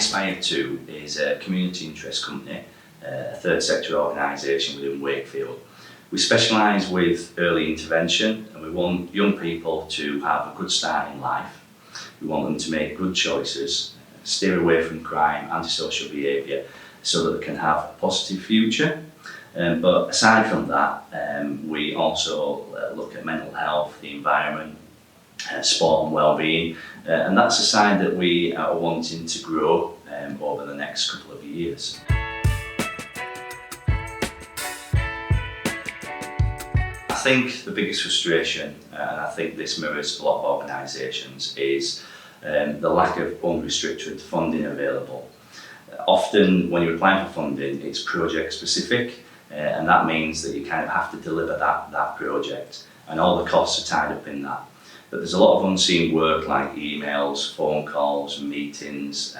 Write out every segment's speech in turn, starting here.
iAspire2 is a community interest company, a third sector organisation within Wakefield. We specialise with early intervention, and we want young people to have a good start in life. We want them to make good choices, steer away from crime, antisocial behaviour, so that they can have a positive future. But aside from that, we also look at mental health, the environment, sport and well-being, and that's a side that we are wanting to grow over the next couple of years. I think the biggest frustration, and I think this mirrors a lot of organisations, is the lack of unrestricted funding available. Often when you're applying for funding, it's project specific, and that means that you kind of have to deliver that project, and all the costs are tied up in that. But there's a lot of unseen work like emails, phone calls, meetings,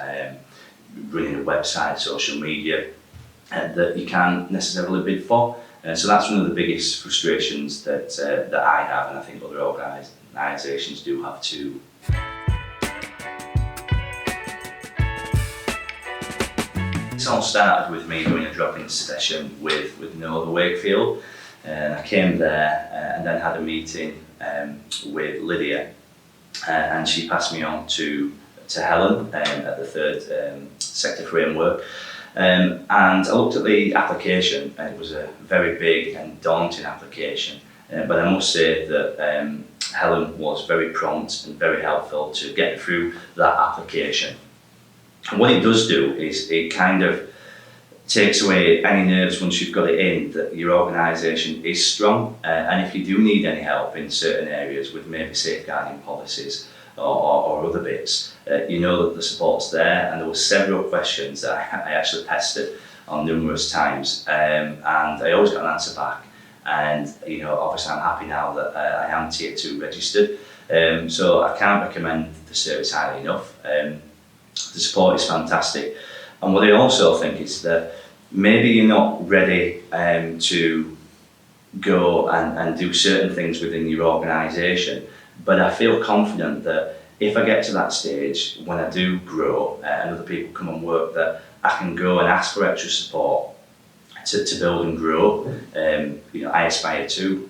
running a website, social media, that you can't necessarily bid for. So that's one of the biggest frustrations that I have, and I think other organisations do have too. This all started with me doing a drop-in session with the Wakefield, and I came there and then had a meeting with Lydia, and she passed me on to Helen at the third sector framework, and I looked at the application, and it was a very big and daunting application, but I must say that Helen was very prompt and very helpful to get through that application. And what it does do is it kind of takes away any nerves once you've got it in that your organisation is strong, and if you do need any help in certain areas with maybe safeguarding policies or other bits, you know that the support's there. And there were several questions that I actually tested on numerous times, and I always got an answer back. And obviously I'm happy now that I am Tier 2 registered, so I can't recommend the service highly enough. The support is fantastic, and what I also think is that maybe you're not ready to go and do certain things within your organisation, but I feel confident that if I get to that stage, when I do grow and other people come and work, that I can go and ask for extra support to build and grow. iAspire2.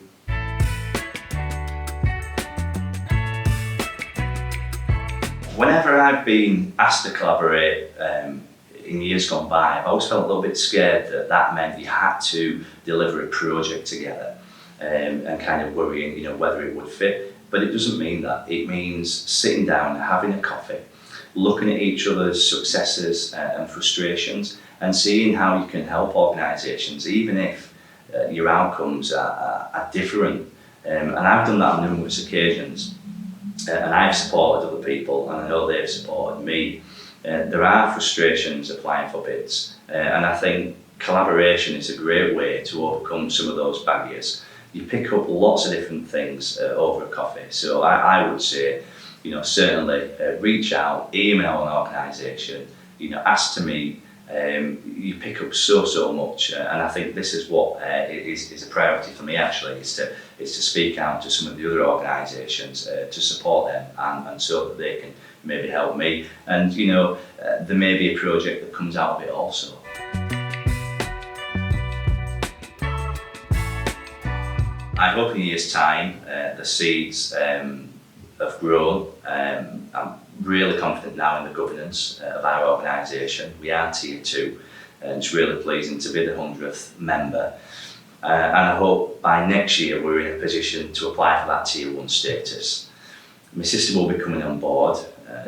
Whenever I've been asked to collaborate in years gone by, I've always felt a little bit scared that meant you had to deliver a project together, and kind of worrying, whether it would fit. But it doesn't mean that. It means sitting down, having a coffee, looking at each other's successes and frustrations, and seeing how you can help organisations, even if your outcomes are different. And I've done that on numerous occasions. And I've supported other people, and I know they've supported me. There are frustrations applying for bids, and I think collaboration is a great way to overcome some of those barriers. You pick up lots of different things over a coffee, so I would say, certainly reach out, email an organisation, ask to meet. You pick up so much, and I think this is what is a priority for me actually, is to speak out to some of the other organisations to support them, and so that they can maybe help me, and there may be a project that comes out of it also. I hope in a year's time the seeds have grown. I'm really confident now in the governance of our organisation. We are Tier 2, and it's really pleasing to be the 100th member. And I hope by next year we're in a position to apply for that Tier 1 status. My sister will be coming on board.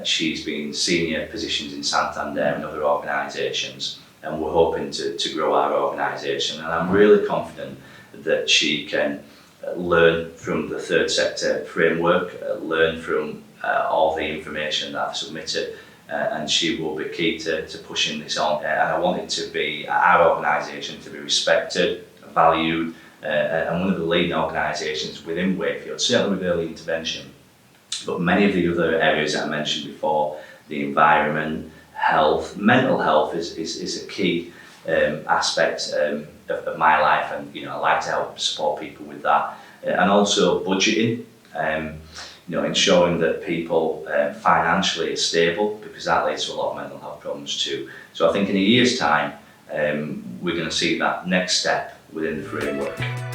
She's been in senior positions in Santander and other organisations, and we're hoping to grow our organisation. And I'm really confident that she can learn from the third sector framework, learn from all the information that I've submitted, and she will be key to pushing this on. And I want it to be, our organisation to be respected, valued, and one of the leading organisations within Wakefield, certainly with early intervention. But many of the other areas that I mentioned before, the environment, health, mental health is a key aspect of my life, and I like to help support people with that, and also budgeting. ensuring that people financially are stable, because that leads to a lot of mental health problems too. So I think in a year's time, we're going to see that next step within the framework.